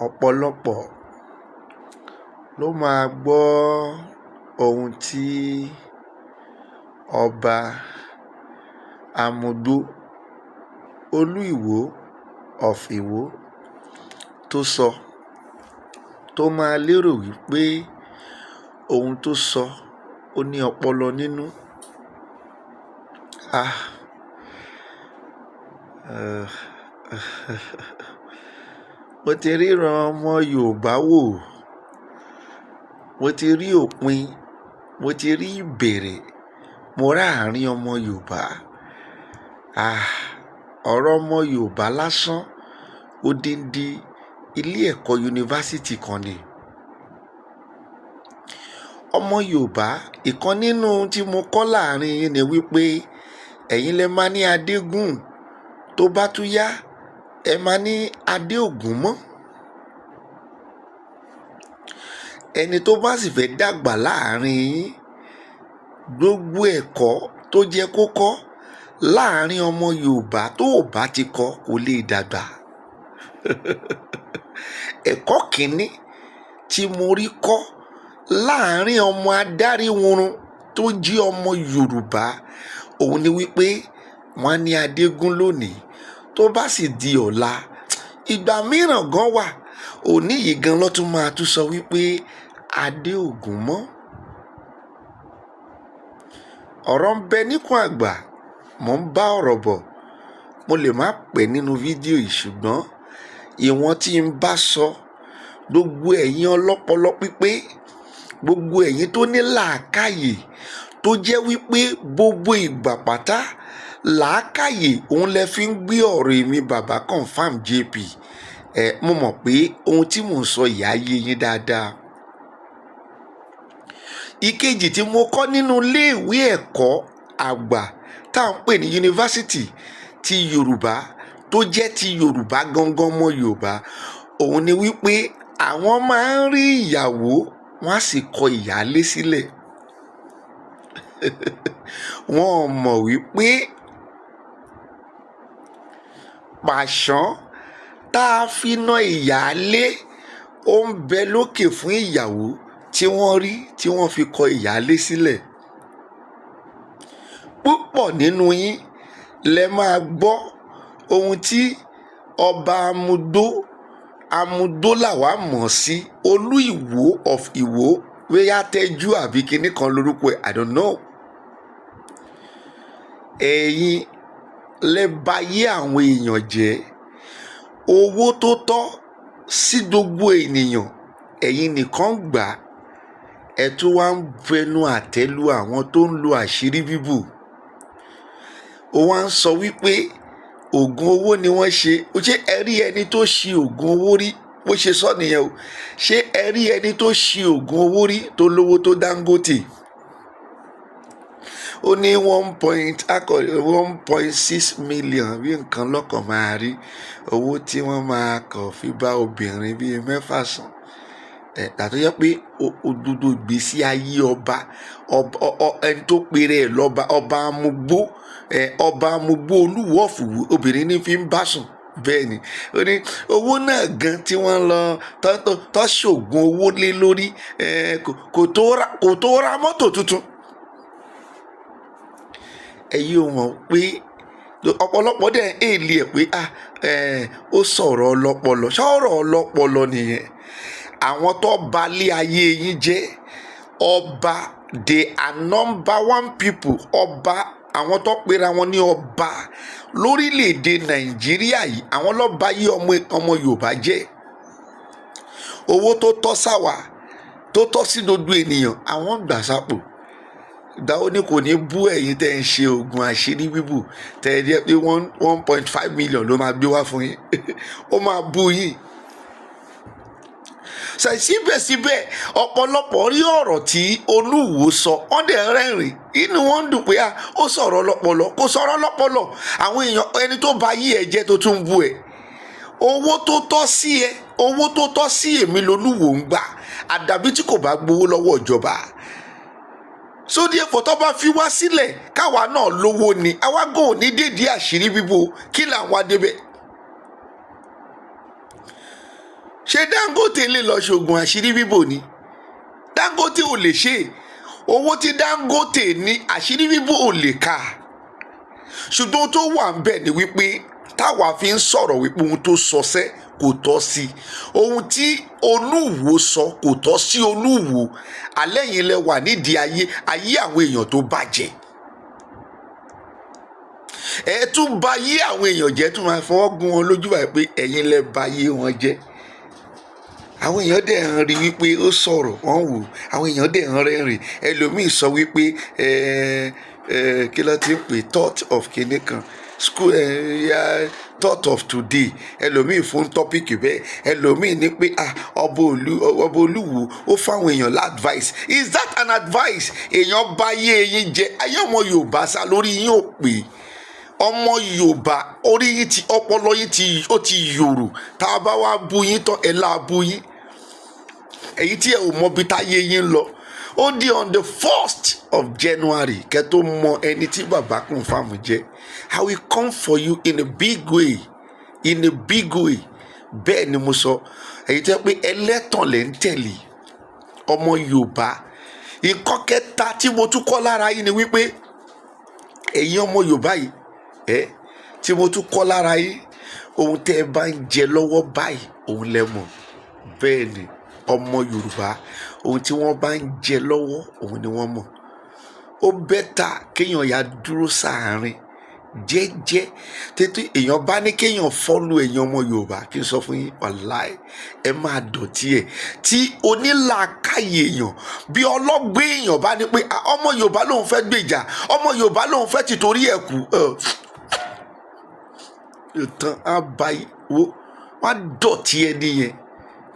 ọ̀pọ̀lọpọ̀ ló máa gbọ́ ohun tí ọba Amudo Olúìwò of Ìwó tó sọ, tó máa lérò wípé ohun tó sọ ó ní ọpọlọ nínú. Mo ti ríran ọmọ Yorùbá wò, mo ti rí òpin, mo ti rí ìbẹ̀rẹ̀, mo ráàárín ọmọ Yorùbá. Ọ̀rọ̀ ọmọ Yorùbá lásán odindi ilé ẹ̀kọ́ yunifásitì kan ni. Ọmọ Yorùbá, ìkan nínú tí mo kọ́ láàrin yín ni wípé ẹ̀yin lẹ máa ní Adégún, tó bá tún yá ẹ máa ní Adéògúnmọ́. Ẹni tó bá sì fẹ́ dàgbà láàrin yín, gbogbo ẹ̀kọ́ tó jẹ́ kó kọ́ láàrin ọmọ Yorùbá tó ò bá ti kọ́ kò lè dàgbà. Ẹ̀kọ́ kìíní tí mo rí kọ́ láàrin ọmọ adáríhurun tó jí ọmọ Yorùbá, òun ni wípé wọ́n ní Adégún lónìí, tó bá sì di ọ̀la, ìgbà mìíràn gan wà, òní yìí gan ló tún máa tún sọ wípé Adéògúnmọ́. Ọ̀rọ̀ ń bẹ níkùn àgbà, mò ń bá ọ̀rọ̀ bọ̀, mo lè má pẹ́ nínú fídíò yìí, ṣùgbọ́n ìwọ̀n tí ń bá sọ, gbogbo ẹ̀yin ọlọ́pọlọ pípé, gbogbo ẹ̀yin tó ní làákàyè, tó jẹ́ wípé gbogbo ìgbà pátá làákàyè òun lẹ fi ń gbé ọ̀rọ̀ èmi bàbá confam JP. Mo mọ̀ pé ohun tí mò ń sọ ìyá yé yín dáadáa. Ìkejì tí mo kọ́ nínú iléèwé ẹ̀kọ́ àgbà tá à ń pè ní yunifásitì ti Yorùbá, tó jẹ́ ti Yorùbá gangan mọ́ Yorùbá, òun ni wípé àwọn máa ń rí ìyàwó, wọ́n á sì kọ ìyálé sílẹ̀. Wọ́n mọ̀ wípé pàṣán tá a fi ná ìyálé ó ń bẹ lókè fún ìyàwó tí wọ́n rí tí wọ́n fi kọ ìyálé sílẹ̀. Púpọ̀ nínú yín lẹ máa gbọ́ ohun tí ọba Amudo làwa mọ̀ sí Olúìwò of Ìwó, wéyà Tẹ́jú àbí kinní kan lórúkọ ẹ̀, I don't know. Ẹ̀yin lẹ bayé àwọn èèyàn jẹ́. Owó tó tọ́ sí gbogbo ènìyàn, ẹ̀yin nìkan gbà. Ẹ tún wá ń fẹnu àtẹ́lu àwọn tó ń lo àṣírí bíbù. Ó wá ń sọ wípé oògùn owó ni wọ́n ṣe. Ṣé ẹ rí ẹni tó ṣe oògùn owó rí? Bó ṣe sọ nìyẹn o. Ṣé ẹ rí ẹni tó ṣe oògùn owó rí tó lówó tó Dangote? Ó ní 1.6 million bí nǹkan lọ́kàn máa rí owó tí wọ́n máa kàn fi bá obìnrin bíi 6 sùn. Tàtó yẹ pé òdodo ìgbésí ayé ọba ẹni tó pèrè ẹ̀ lọ́ba, ọba Amugbó, ọba Amugbó Olúwo of Ìwó, obìnrin ní fi ń bá sùn. Bẹ́ẹ̀ ni, ó ní owó náà gan tí wọ́n lọ tó ṣògùn owó lé lórí, kò tó ra mọ́tò tuntun. Ẹ̀yin ò mọ̀ pé ọ̀pọ̀lọpọ̀ dẹ̀ èlì ẹ̀ pé ó sọ̀rọ̀ ọlọ́pọlọ. Sọ̀rọ̀ ọlọ́pọlọ nìyẹn. Àwọn tó balẹ̀ ayé yín jẹ́ ọba, they are number one people. Ọba, àwọn tó pera wọn ní ọba lórílẹ̀‐èdè Nàìjíríà yìí, àwọn lọ́ba yí ọmọ Yorùbá jẹ́. Owó tó tọ́ sáwà, tó tọ́ sí gbogbo ènìyàn, àwọn gbà sápò. Dáwọ́ ní kò ní bú ẹ̀yin tẹ́ ń ṣe oògùn àṣírí bíbù, tẹ́ ẹ jẹ́ pé 1.5 million ló máa gbé wá fún yín. Ó máa bú yín. Síbẹ̀síbẹ̀ ọ̀pọ̀lọpọ̀ rí ọ̀rọ̀ tí Olúwo sọ, wọ́n dẹ̀ rẹ́rìn, inú wọn dùn pé ó sọ̀rọ̀ ọlọ́pọlọ. Kò sọ̀rọ̀ ọlọ́pọlọ. Àwọn èèyàn, ẹni tó bá yí ẹ jẹ́ tó tún bú ẹ. Owó tó tọ́ sí ẹ, owó tó tọ́ sí èmi lolúwo ń gbà, àdàbí tí kò bá gbowó lọ́wọ́ ìjọba. Sódì ẹ̀fọ́ tó bá fi wá sílẹ̀ káwa náà lówó ni, àwa gò ní dédé àṣírí bíbò, kí làwọn adébẹ̀. ṣé Dangote lè lọ ṣoògùn àṣírí bíbò ni? Dangote ò lè ṣe. Owó tí Dangote ní àṣírí bíbò ò lè ká. Ṣùgbọ́n tó wà ń bẹ̀ ni wípé táwa fi ń sọ̀rọ̀ wípé ohun tó sọ sẹ́ kò tọ́ sí, ohun tí Olúwo sọ kò tọ́ sí Olúwo. Àlẹ́yìn lẹ wà nídìí ayé àwọn èèyàn tó bàjẹ́. Ẹ tún bà ayé àwọn èèyàn jẹ́, tún máa fọwọ́ gún wọn lójú báyìí pé ẹ̀yin lẹ bà ayé wọn jẹ́. Àwọn èèyàn dẹ̀ ń rí wípé ó sọ̀rọ̀ wọ́n wò, àwọn èèyàn dẹ̀ ń rẹ́rìn. Ẹlòmíì sọ wípé kí ló ti ń pè, thought of kinní kan, school thought of today. Ẹlòmíì fún tọ́pìkì bẹ́ẹ̀. Ẹlòmíì ní pé ọba Olúwo ó fáwọn èèyàn l'advice. Is that an advice? Èèyàn bá ayé yín jẹ. Ayé ọmọ Yorùbá sá lórí yín ò pé. Ọmọ Yorùbá orí yín ti, ọpọlọ yín ti yòrò. Tá a bá wá bú yín tán ẹ lá bú yín. Èyí tí ẹ ò mọ bí táyé yín lọ. Ó di on the 1st of January kẹ́ tó mọ ẹni tí bàbá confirm jẹ́. I will come for you in a big way, in a big way. Bẹ́ẹ̀ ni mo sọ. Èyí tí wọ́n pé ẹlẹ́tàn lẹ́ ń tẹ̀lé ọmọ Yorùbá. Nǹkan kẹta tí mo tún kọ́ lára yín ni wípé ẹ̀yin ọmọ Yorùbá yìí tí mo tún kọ́ lára yín, ohun tẹ́ ẹ bá ń jẹ lọ́wọ́ báyìí òun lẹ mọ̀. Bẹ́ẹ̀ ni ọmọ Yorùbá, ohun tí wọ́n bá ń jẹ lọ́wọ́ òun ni wọ́n mọ̀. Ó bẹ́tà kéèyàn ya dúró sáàárín jẹ́jẹ́. Tètè èèyàn bá ní kéèyàn fọ́lù ẹ̀yin ọmọ Yorùbá, kí n sọ fún yín wàláì ẹ máa dọ̀tí ẹ̀. Tí onílàákàyè èèyàn bí ọlọ́gbọ́n èèyàn bá ní pé ọmọ Yorùbá lòun fẹ́ gbèjà, ọmọ Yorùbá lòun fẹ́ tìtorí ẹ̀ kú, ìtàn àbáyé wo wọ́n á dọ̀tí ẹ nìyẹn.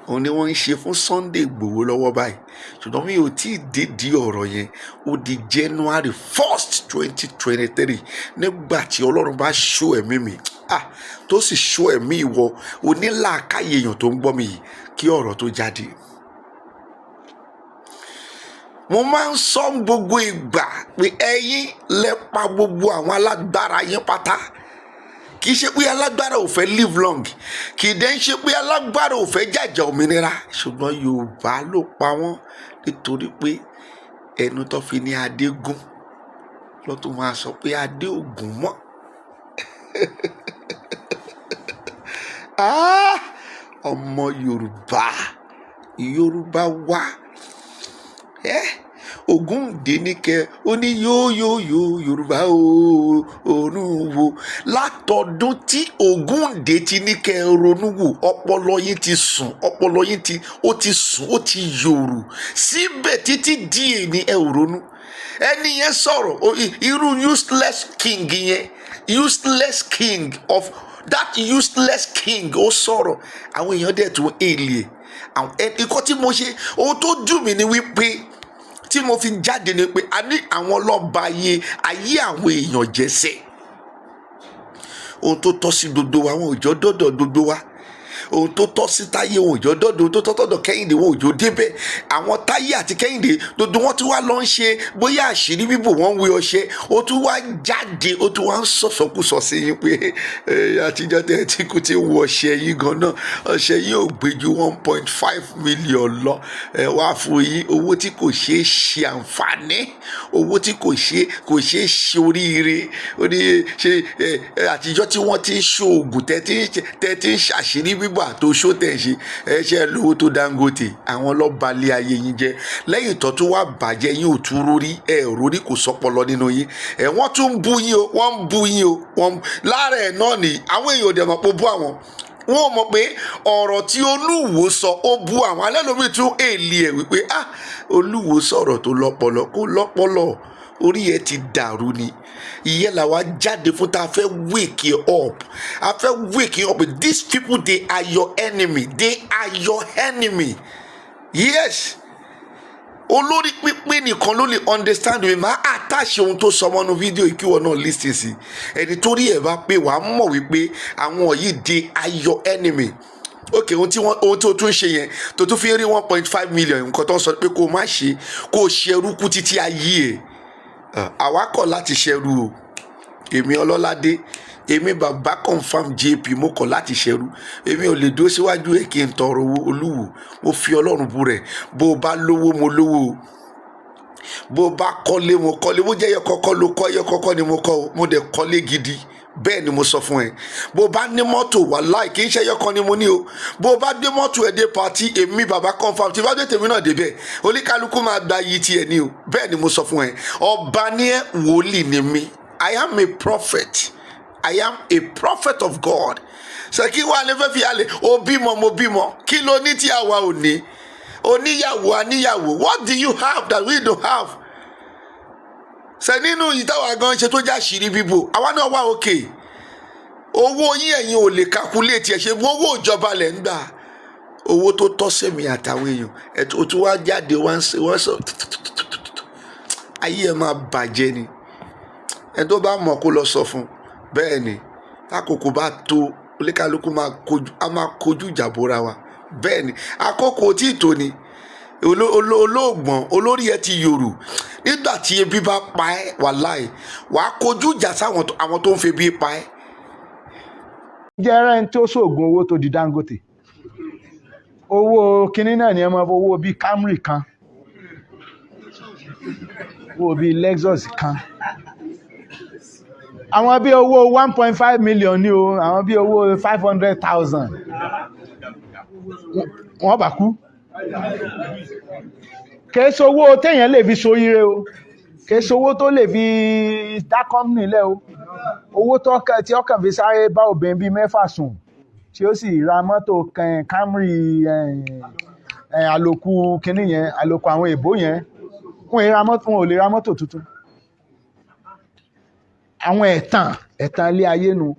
Òun ni wọ́n ń ṣe fún Sunday Igboho lọ́wọ́ báyìí. Ṣùgbọ́n mi ò tí ì dédí ọ̀rọ̀ yẹn. Ó di January 1st 2023 nígbà tí Ọlọ́run bá ṣó ẹ̀mí mi tó sì ṣó ẹ̀mí ìwọ onílàákàyè èèyàn tó ń gbọ́ mi yìí kí ọ̀rọ̀ tó jáde. Mo máa ń sọ gbogbo ìgbà pé ẹ̀yin lẹ pa gbogbo àwọn alágbára yín pátá. Kì í ṣe pé alágbára ò fẹ́ live long, kì í dẹ̀ ń ṣe pé alágbára ò fẹ́ jàjà òmìnira, ṣùgbọ́n Yorùbá ló pa wọ́n nítorí pé ẹnu tó fi ní adé gún ló tún máa sọ pé adé ò gún mọ́. Ọmọ Yorùbá wá Ògúndé ní kẹ ó ní yóò Yorùbá òórùn wo. Látọdún tí Ògúndé ti ní kẹ ronú wò, ọpọlọ yín ti sùn, ọpọlọ yín ó ti yòrò. Síbẹ̀ títí di èní ẹ ò ronú. Ẹni yẹn sọ̀rọ̀ irú useless king yẹn, useless king of that useless king ó sọ̀rọ̀. Àwọn èèyàn dẹ̀ tún èlé. Nǹkan tí mo ṣe, ohun tó dùn mí ni wípé tí mo fi jáde ni pé a ní àwọn ọlọ́ba ayé àwọn èèyàn jẹ́sẹ̀. Ohun tó tọ́ sí gbogbo wa wọn ò jọ dọ́dọ̀ gbogbo wa. Ohun tó tọ́ sí Táyé wọn ò jọ dọ́dọ̀, ohun tó tọ́ tọ́dọ̀ Kẹ́hìndé wọn ò jọ débẹ̀. Àwọn Táyé àti Kẹ́hìndé gbogbo wọn tún wá lọ ń ṣe bóyá àṣírí bíbò wọn ń wé ọṣẹ. Ó tún wá jáde, ó tún wá ń sọ̀sọ̀kúsọ sí yín pé àtijọ́ tẹ́ tí kò ti ń wọ ọṣẹ yín gan-an, ọṣẹ yín ò gbé ju 1.5 million lọ. Wá fún yín owó tí kò ṣeé ṣe àǹfààní, owó tí kò ṣeé ṣe oríire. Ó ní ṣe àtijọ́ tí wọ́n ti ń ṣoògùn tẹ́ tí ń ṣàṣírí bíbò àtòṣó tẹ̀ ṣe ṣe lówó tó Dangote. Àwọn lọ́ba lé ayé yín jẹ́. Lẹ́yìn tó tún wá bàjẹ́ yín ò tún rórí, rórí kò sọpọlọ nínú yín. Wọ́n tún ń bú yín o, wọ́n ń bú yín o. Lára ẹ̀ náà ni àwọn èèyàn ò dẹ̀ mọ̀ pé ó bú àwọn. Wọ́n mọ̀ pé ọ̀rọ̀ tí Olúwo sọ ó bú àwọn. Alẹ́ lómi tún èlì ẹ̀ wípé Olúwo sọ̀rọ̀ tó lọ́pọlọ, kó lọ́pọlọ, orí ẹ ti dàrú ni. Ìyẹn làwa jáde fún tá a fẹ́ wake you up. A fẹ́ wake you up. These people, they are your enemy. They are your enemy. Yes. Olórí pípín nìkan ló lè understand mi. Máa àtàṣe ohun tó sọ mọ́nú fídíò yìí kí wọ́n náà listen sí. Ẹni tó rí ẹ̀ bá pé wàá mọ̀ wípé àwọn yìí they are your enemy. Okay, ohun tí o tún ṣe yẹn tó tún fi rí 1.5 million nǹkan tó ń sọ pé kó má ṣe, kó ṣerú kú títí ayé ẹ̀. Àwa kọ̀ láti ṣẹrú o. Èmi Ọlọ́ládé, èmi bàbá confam JP mo kọ̀ láti ṣẹrú, èmi ò lè dúró síwájú ẹ̀ kí n tọrọ owó. Olúwo mo fi Ọlọ́run bú rẹ̀, bó o bá lówó mo lówó, bó o bá kọ́lé mo kọ́lé, bó jẹ́ ẹyọ kọ́kọ́ ló kọ́, ẹyọ kọ́kọ́ ni mo kọ́, mo dẹ̀ kọ́lé gidi. Bẹ́ẹ̀ ni mo sọ fún ẹ. Bó o bá ní mọ́tò wàláì kì í ṣe ẹyọ kan ni mo ní o. Bó o bá dé mọ́tò ẹ̀ dé pàtí, èmi bàbá confam tí bá dé tèmi náà débẹ̀, oníkálukú máa gba iyì tiẹ̀ ni o. Bẹ́ẹ̀ ni mo sọ fún ẹ. Ọba ní ẹ, wòlíì ni mí. I am a prophet. I am a prophet of God. Ṣèkí wà ní fẹ́ fi halẹ̀, o bímọ mo bímọ, kí ló ní tí àwa ò ní? Oníyàwó aníyàwó, what do you have that we don't have? Ṣe nínú ìtawà gan ṣe tó já ṣìírí bíbò, àwa náà wà òkè. Owó yín ẹ̀yin ò lè calculate ẹ̀, ṣe owó ìjọba lẹ̀ ń gbà. Owó tó tọ́ sẹ́mi àtàwọn èèyàn, ẹ̀ tó wá jáde wọ́n sọ ayé ẹ̀ máa bàjẹ́ ni. Ẹ̀ tó bá mọ̀ kó lọ sọ fún. Bẹ́ẹ̀ ni tákòkò bá tó, oníkálukú máa kojú ìjà bóra wa. Bẹ́ẹ̀ ni àkókò tí ì tó ni. Olóògbọ̀n olórí ẹ ti yòrò, nígbà tí ebi bá pa ẹ́ wàláì wàá kojú ìjà sáwọn àwọn tó ń febi pa ẹ́. jẹ́rẹ́ ń tó sóògùn owó tó di Dangote, owó kinní náà ni ẹ mọ owó bíi Camry kan, owó bíi Lexus kan, àwọn bíi owó 1.5 million ni o, àwọn bíi owó 500,000 wọ́n bá kú. Kìí ṣowó téèyàn lè fi ṣoríire o, kìí ṣowó tó lè fi dá company lẹ̀ o, owó tí ọkàn fi sáré bá obìnrin bíi 6 sùn tí ó sì ra mọ́tò Camry àlòkù kínní yẹn, àlòkù àwọn èbó yẹn, wọn ò lè ra mọ́tò tuntun. Àwọn ẹ̀tàn ilé ayé nu.